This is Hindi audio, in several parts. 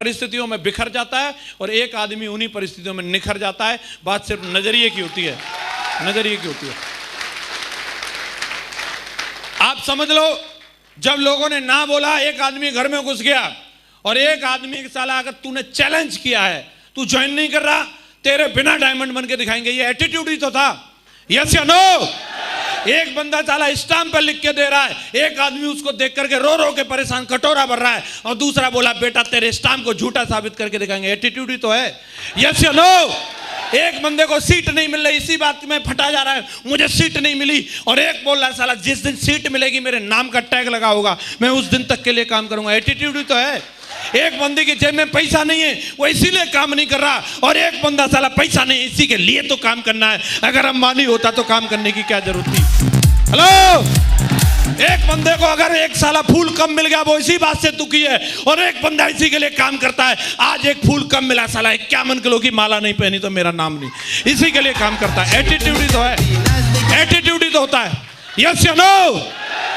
परिस्थितियों में बिखर जाता है और एक आदमी उन्हीं परिस्थितियों में निखर जाता है। बात सिर्फ नजरिए की होती है, नजरिए की होती है। आप समझ लो, जब लोगों ने ना बोला, एक आदमी घर में घुस गया और एक आदमी के साला अगर तूने चैलेंज किया है, तू ज्वाइन नहीं कर रहा, तेरे बिना डायमंड बन के दिखाएंगे, ये एटीट्यूड ही तो था। यस या नो? एक बंदा साला स्टाम्प पे लिख के दे रहा है, एक आदमी उसको देख करके रो रो के परेशान कटोरा भर रहा है और दूसरा बोला बेटा तेरे स्टाम्प को झूठा साबित करके दिखाएंगे, एटीट्यूड ही तो है। यस या नो? एक बंदे को सीट नहीं मिल रही, इसी बात में फटा जा रहा है, मुझे सीट नहीं मिली, और एक बोल रहा है साला जिस दिन सीट मिलेगी मेरे नाम का टैग लगा होगा, मैं उस दिन तक के लिए काम करूंगा, एटीट्यूड ही तो है। एक बंदे की जेब में पैसा नहीं है, वो इसीलिए काम नहीं कर रहा, और एक बंदा साला पैसा नहीं, इसी के लिए तो काम करना है। अगर अंबानी होता तो काम करने की क्या जरूरत थी? हेलो, एक बंदे को अगर एक साला फूल कम मिल गया, वो इसी बात से दुखी है, और एक बंदा इसी के लिए काम करता है। आज एक फूल कम मिला, साला 51 किलो की माला नहीं पहनी तो मेरा नाम नहीं, इसी के लिए काम करता है। एटीट्यूड ही तो है, एटीट्यूड ही तो होता है। यस या नो?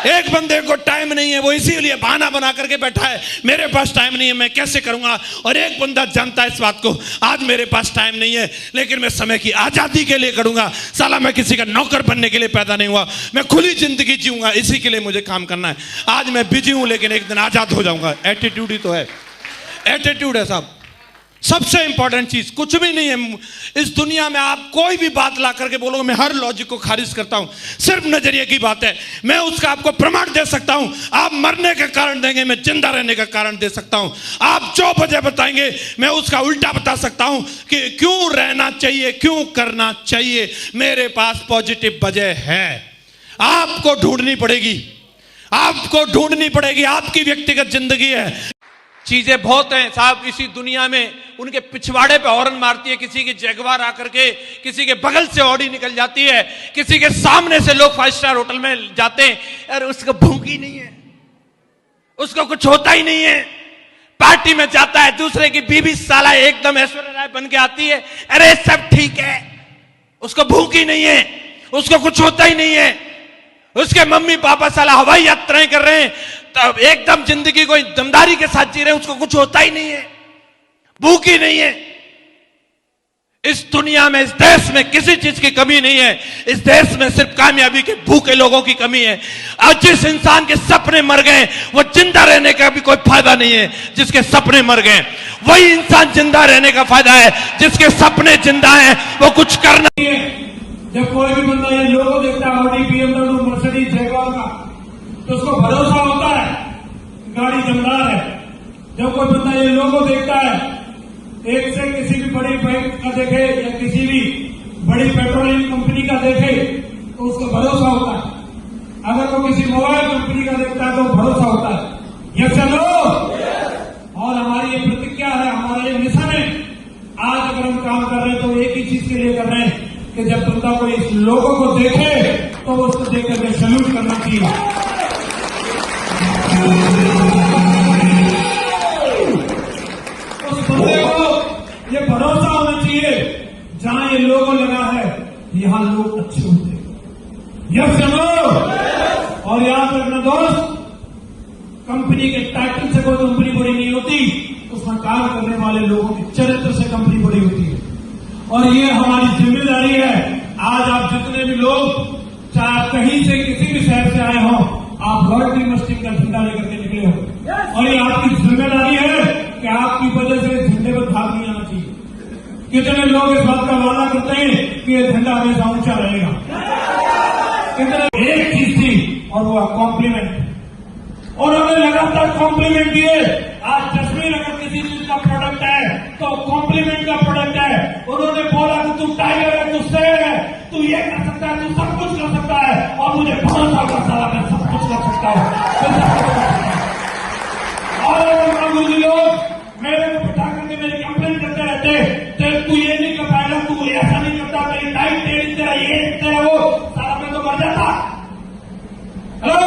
एक बंदे को टाइम नहीं है, वो इसीलिए बहाना बना करके बैठा है, मेरे पास टाइम नहीं है, मैं कैसे करूंगा, और एक बंदा जानता है इस बात को, आज मेरे पास टाइम नहीं है लेकिन मैं समय की आजादी के लिए करूंगा, साला मैं किसी का नौकर बनने के लिए पैदा नहीं हुआ, मैं खुली जिंदगी जीऊंगा, इसी के लिए मुझे काम करना है। आज मैं बिजी हूं लेकिन एक दिन आजाद हो जाऊंगा, एटीट्यूड ही तो है, एटीट्यूड है साहब। सबसे इंपॉर्टेंट चीज कुछ भी नहीं है इस दुनिया में। आप कोई भी बात ला करके बोलोगे, मैं हर लॉजिक को खारिज करता हूं, सिर्फ नजरिए की बात है। मैं उसका आपको प्रमाण दे सकता हूं, आप मरने का कारण देंगे, मैं जिंदा रहने का कारण दे सकता हूं। आप जो वजह बताएंगे मैं उसका उल्टा बता सकता हूं कि क्यों रहना चाहिए, क्यों करना चाहिए। मेरे पास पॉजिटिव वजह है, आपको ढूंढनी पड़ेगी, आपको ढूंढनी पड़ेगी, आपकी व्यक्तिगत जिंदगी है। चीजें बहुत हैं साहब इसी दुनिया में, उनके पिछवाड़े पे हॉर्न मारती है, किसी की जगवार आकर के, किसी के बगल से ऑडी निकल जाती है, किसी के सामने से लोग 5 स्टार होटल में जाते हैं, अरे उसको भूख ही नहीं है, उसको कुछ होता ही नहीं है। पार्टी में जाता है, दूसरे की बीवी साला एकदम ऐश्वर्या राय बन के आती है, अरे सब ठीक है, उसको भूख ही नहीं है, उसको कुछ होता ही नहीं है। उसके मम्मी पापा साला हवाई यात्राएं कर रहे हैं, तब एकदम जिंदगी को दमदारी के साथ जी रहे हैं, उसको कुछ होता ही नहीं है, भूख ही नहीं है। इस दुनिया में, इस देश में किसी चीज की कमी नहीं है, इस देश में सिर्फ कामयाबी के भूखे लोगों की कमी है। और जिस इंसान के सपने मर गए, वो जिंदा रहने का भी कोई फायदा नहीं है। जिसके सपने मर गए, वही इंसान जिंदा रहने का फायदा है, जिसके सपने जिंदा हैं वो कुछ करना नहीं है। जब कोई भी बंदा ये लोगो देखता है, ऑडी, BMW, मर्सिडीज, जगुआर का, तो उसको भरोसा होता है गाड़ी दमदार है। जब कोई बंदा ये लोगो देखता है, एक से किसी भी बड़ी बैंक का देखे या किसी भी बड़ी पेट्रोलियम कंपनी का देखे तो उसको भरोसा होता है। अगर वो किसी मोबाइल कंपनी का देखता है तो भरोसा होता है। यस या नो? और हमारी ये प्रतिज्ञा है, हमारा ये मिशन है। आज अगर हम काम कर रहे हैं तो एक ही चीज के लिए कर रहे हैं कि जब बंदा कोई इस लोगों को देखे तो उसको देख करके सल्यूट करना चाहिए। उस बंदे को ये भरोसा होना चाहिए, जहां ये लोगो लगा है यहां लोग अच्छे होते हैं। यस या नो? और याद रखना दोस्त, कंपनी के टाइटल से कोई कंपनी बड़ी नहीं होती, उसमें काम करने वाले लोगों के चरित्र से कंपनी बड़ी होती है। और ये हमारी जिम्मेदारी है। आज आप जितने भी लोग, चाहे कहीं से किसी भी शहर से आए हों, आप वर्ल्ड यूनिवर्सिटी का झंडा लेकर के निकले हो, और ये आपकी जिम्मेदारी है कि आपकी वजह से झंडे पर भाग नहीं आना चाहिए। कितने लोग इस बात का वादा करते हैं कि ये झंडा हमेशा ऊंचा रहेगा, कितने एक चीज थी और वो कॉम्प्लीमेंट, और उन्होंने लगातार कॉम्प्लीमेंट दिए। आज जस्मीन अगर किसी चीज का प्रोडक्ट है तो कॉम्प्लीमेंट का प्रोडक्ट है। उन्होंने बोला कि तू टाइगर है, तू शेर है, तू ये कर सकता है, तू सब कुछ कर सकता है, और मुझे भरोसा होगा साला मैं सब कुछ कर सकता हूं। और गुरुजी लोग मेरे को बिठा करके मेरी कंप्लेन करते रहते, तू ये नहीं कर पाएगा, तू ऐसा नहीं करता, मेरी डाइट तेरी तेरा ये तेरा वो, साला मैं तो मर जाता। हेलो,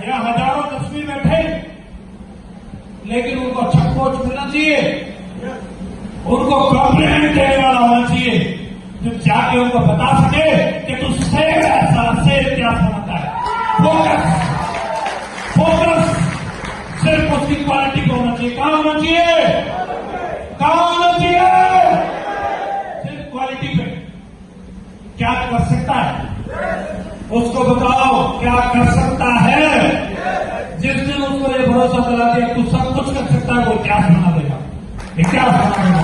यह हजारों तस्वीर बैठे, लेकिन उनको अच्छा कोच मिलना चाहिए, उनको कॉम्प्लीमेंट देने वाला होना चाहिए, जो जाके उनको बता सके कि तू शेर है, साला शेर क्या समझता है। फोकस सिर्फ उसकी क्वालिटी को होना चाहिए। कहां होना चाहिए? कहां होना चाहिए? सिर्फ क्वालिटी पे। क्या कर सकता है उसको बताओ, क्या कर सकता है। जिस दिन उसको ये भरोसा दिला दिया तू सब कुछ कर सकता है, वो इतिहास बना देगा, इतिहास बना देगा।